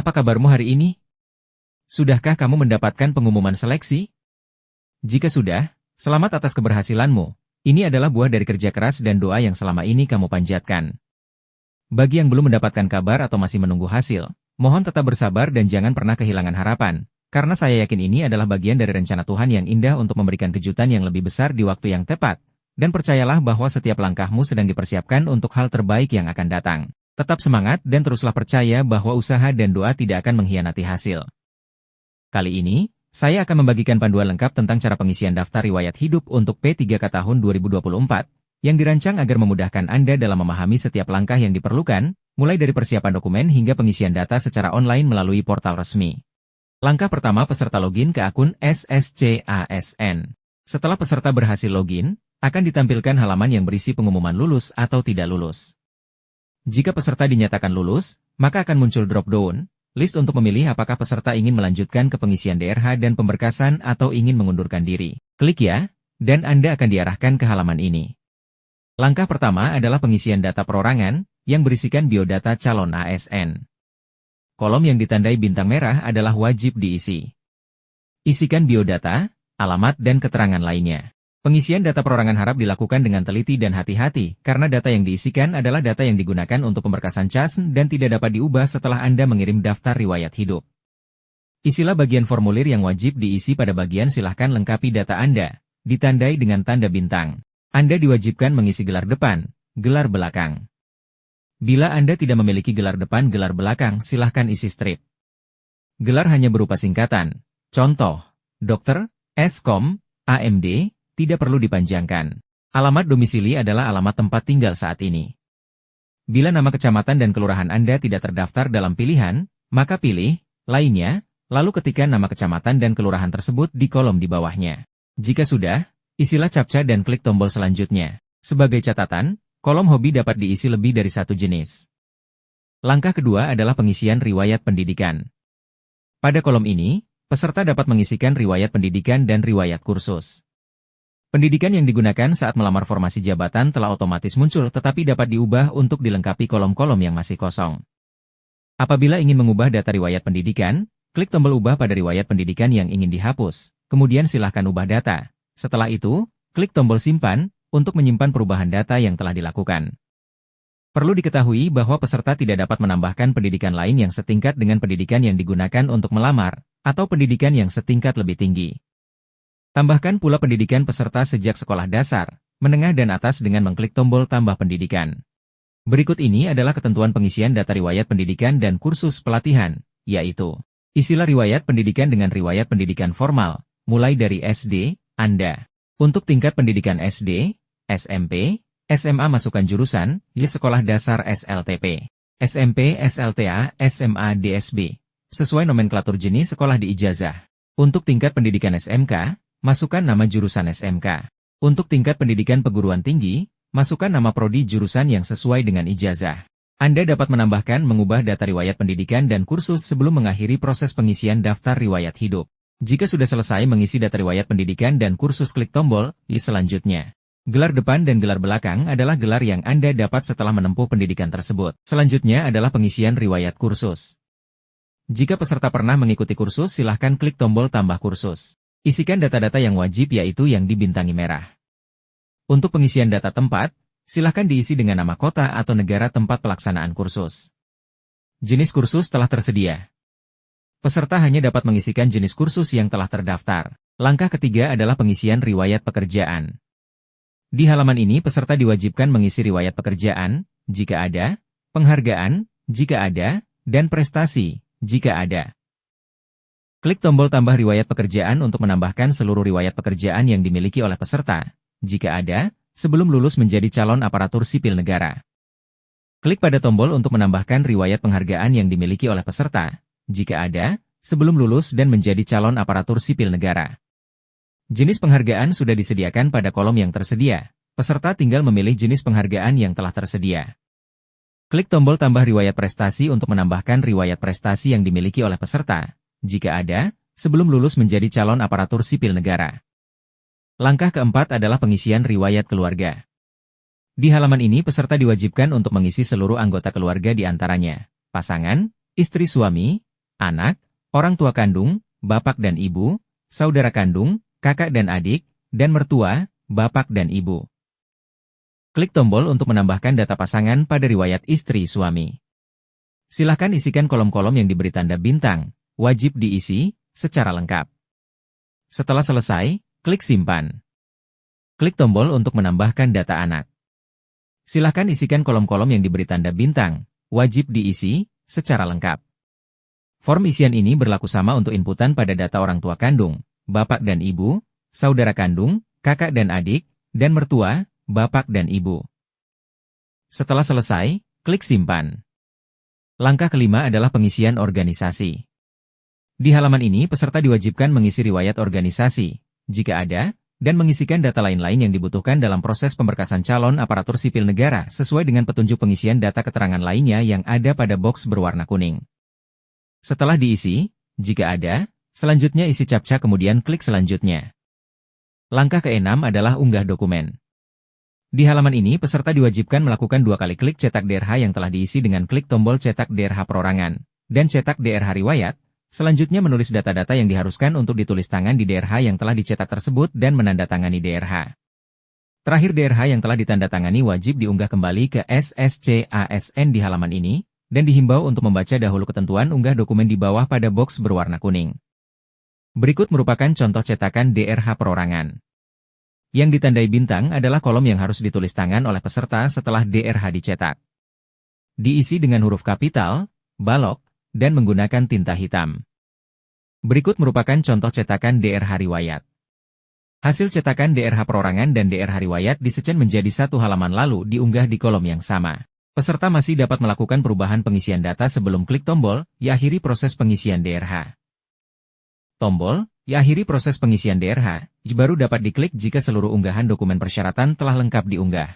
Apa kabarmu hari ini? Sudahkah kamu mendapatkan pengumuman seleksi? Jika sudah, selamat atas keberhasilanmu. Ini adalah buah dari kerja keras dan doa yang selama ini kamu panjatkan. Bagi yang belum mendapatkan kabar atau masih menunggu hasil, mohon tetap bersabar dan jangan pernah kehilangan harapan, karena saya yakin ini adalah bagian dari rencana Tuhan yang indah untuk memberikan kejutan yang lebih besar di waktu yang tepat. Dan percayalah bahwa setiap langkahmu sedang dipersiapkan untuk hal terbaik yang akan datang. Tetap semangat dan teruslah percaya bahwa usaha dan doa tidak akan mengkhianati hasil. Kali ini, saya akan membagikan panduan lengkap tentang cara pengisian daftar riwayat hidup untuk P3K tahun 2024, yang dirancang agar memudahkan Anda dalam memahami setiap langkah yang diperlukan, mulai dari persiapan dokumen hingga pengisian data secara online melalui portal resmi. Langkah pertama, peserta login ke akun SSCASN. Setelah peserta berhasil login, akan ditampilkan halaman yang berisi pengumuman lulus atau tidak lulus. Jika peserta dinyatakan lulus, maka akan muncul drop-down list untuk memilih apakah peserta ingin melanjutkan ke pengisian DRH dan pemberkasan atau ingin mengundurkan diri. Klik ya, dan Anda akan diarahkan ke halaman ini. Langkah pertama adalah pengisian data perorangan, yang berisikan biodata calon ASN. Kolom yang ditandai bintang merah adalah wajib diisi. Isikan biodata, alamat dan keterangan lainnya. Pengisian data perorangan harap dilakukan dengan teliti dan hati-hati, karena data yang diisikan adalah data yang digunakan untuk pemberkasan CAS dan tidak dapat diubah setelah Anda mengirim daftar riwayat hidup. Isilah bagian formulir yang wajib diisi pada bagian silahkan lengkapi data Anda, ditandai dengan tanda bintang. Anda diwajibkan mengisi gelar depan, gelar belakang. Bila Anda tidak memiliki gelar depan, gelar belakang, silahkan isi strip. Gelar hanya berupa singkatan. Contoh, Dokter, Eskom, AMD, tidak perlu dipanjangkan. Alamat domisili adalah alamat tempat tinggal saat ini. Bila nama kecamatan dan kelurahan Anda tidak terdaftar dalam pilihan, maka pilih lainnya, lalu ketikkan nama kecamatan dan kelurahan tersebut di kolom di bawahnya. Jika sudah, isilah captcha dan klik tombol selanjutnya. Sebagai catatan, kolom hobi dapat diisi lebih dari satu jenis. Langkah kedua adalah pengisian riwayat pendidikan. Pada kolom ini, peserta dapat mengisikan riwayat pendidikan dan riwayat kursus. Pendidikan yang digunakan saat melamar formasi jabatan telah otomatis muncul tetapi dapat diubah untuk dilengkapi kolom-kolom yang masih kosong. Apabila ingin mengubah data riwayat pendidikan, klik tombol ubah pada riwayat pendidikan yang ingin dihapus, kemudian silahkan ubah data. Setelah itu, klik tombol simpan untuk menyimpan perubahan data yang telah dilakukan. Perlu diketahui bahwa peserta tidak dapat menambahkan pendidikan lain yang setingkat dengan pendidikan yang digunakan untuk melamar, atau pendidikan yang setingkat lebih tinggi. Tambahkan pula pendidikan peserta sejak sekolah dasar, menengah dan atas dengan mengklik tombol tambah pendidikan. Berikut ini adalah ketentuan pengisian data riwayat pendidikan dan kursus pelatihan, yaitu isilah riwayat pendidikan dengan riwayat pendidikan formal, mulai dari SD, Anda. Untuk tingkat pendidikan SD, SMP, SMA masukkan jurusan, di sekolah dasar SLTP, SMP, SLTA, SMA, DSB, sesuai nomenklatur jenis sekolah di ijazah. Untuk tingkat pendidikan SMK, masukkan nama jurusan SMK. Untuk tingkat pendidikan perguruan tinggi, masukkan nama prodi jurusan yang sesuai dengan ijazah. Anda dapat menambahkan mengubah data riwayat pendidikan dan kursus sebelum mengakhiri proses pengisian daftar riwayat hidup. Jika sudah selesai mengisi data riwayat pendidikan dan kursus, klik tombol "List" selanjutnya. Gelar depan dan gelar belakang adalah gelar yang Anda dapat setelah menempuh pendidikan tersebut. Selanjutnya adalah pengisian riwayat kursus. Jika peserta pernah mengikuti kursus, silahkan klik tombol tambah kursus. Isikan data-data yang wajib yaitu yang dibintangi merah. Untuk pengisian data tempat, silahkan diisi dengan nama kota atau negara tempat pelaksanaan kursus. Jenis kursus telah tersedia. Peserta hanya dapat mengisikan jenis kursus yang telah terdaftar. Langkah ketiga adalah pengisian riwayat pekerjaan. Di halaman ini peserta diwajibkan mengisi riwayat pekerjaan, jika ada, penghargaan, jika ada, dan prestasi, jika ada. Klik tombol tambah riwayat pekerjaan untuk menambahkan seluruh riwayat pekerjaan yang dimiliki oleh peserta, jika ada, sebelum lulus menjadi calon aparatur sipil negara. Klik pada tombol untuk menambahkan riwayat penghargaan yang dimiliki oleh peserta, jika ada, sebelum lulus dan menjadi calon aparatur sipil negara. Jenis penghargaan sudah disediakan pada kolom yang tersedia, peserta tinggal memilih jenis penghargaan yang telah tersedia. Klik tombol tambah riwayat prestasi untuk menambahkan riwayat prestasi yang dimiliki oleh peserta, jika ada, sebelum lulus menjadi calon aparatur sipil negara. Langkah keempat adalah pengisian riwayat keluarga. Di halaman ini peserta diwajibkan untuk mengisi seluruh anggota keluarga di antaranya pasangan, istri suami, anak, orang tua kandung, bapak dan ibu, saudara kandung, kakak dan adik, dan mertua, bapak dan ibu. Klik tombol untuk menambahkan data pasangan pada riwayat istri suami. Silahkan isikan kolom-kolom yang diberi tanda bintang, wajib diisi secara lengkap. Setelah selesai, klik simpan. Klik tombol untuk menambahkan data anak. Silahkan isikan kolom-kolom yang diberi tanda bintang, wajib diisi secara lengkap. Form isian ini berlaku sama untuk inputan pada data orang tua kandung, bapak dan ibu, saudara kandung, kakak dan adik, dan mertua, bapak dan ibu. Setelah selesai, klik simpan. Langkah kelima adalah pengisian organisasi. Di halaman ini peserta diwajibkan mengisi riwayat organisasi, jika ada, dan mengisikan data lain-lain yang dibutuhkan dalam proses pemberkasan calon aparatur sipil negara sesuai dengan petunjuk pengisian data keterangan lainnya yang ada pada box berwarna kuning. Setelah diisi, jika ada, selanjutnya isi captcha kemudian klik selanjutnya. Langkah keenam adalah unggah dokumen. Di halaman ini peserta diwajibkan melakukan 2 kali klik cetak DRH yang telah diisi dengan klik tombol cetak DRH perorangan, dan cetak DRH riwayat, selanjutnya menulis data-data yang diharuskan untuk ditulis tangan di DRH yang telah dicetak tersebut dan menandatangani DRH. Terakhir DRH yang telah ditandatangani wajib diunggah kembali ke SSC-ASN di halaman ini, dan dihimbau untuk membaca dahulu ketentuan unggah dokumen di bawah pada box berwarna kuning. Berikut merupakan contoh cetakan DRH perorangan. Yang ditandai bintang adalah kolom yang harus ditulis tangan oleh peserta setelah DRH dicetak. Diisi dengan huruf kapital, balok, dan menggunakan tinta hitam. Berikut merupakan contoh cetakan DRH riwayat. Hasil cetakan DRH perorangan dan DRH riwayat disecen menjadi satu halaman lalu diunggah di kolom yang sama. Peserta masih dapat melakukan perubahan pengisian data sebelum klik tombol, "Ya akhiri proses pengisian DRH". Tombol, "Ya akhiri proses pengisian DRH", baru dapat diklik jika seluruh unggahan dokumen persyaratan telah lengkap diunggah.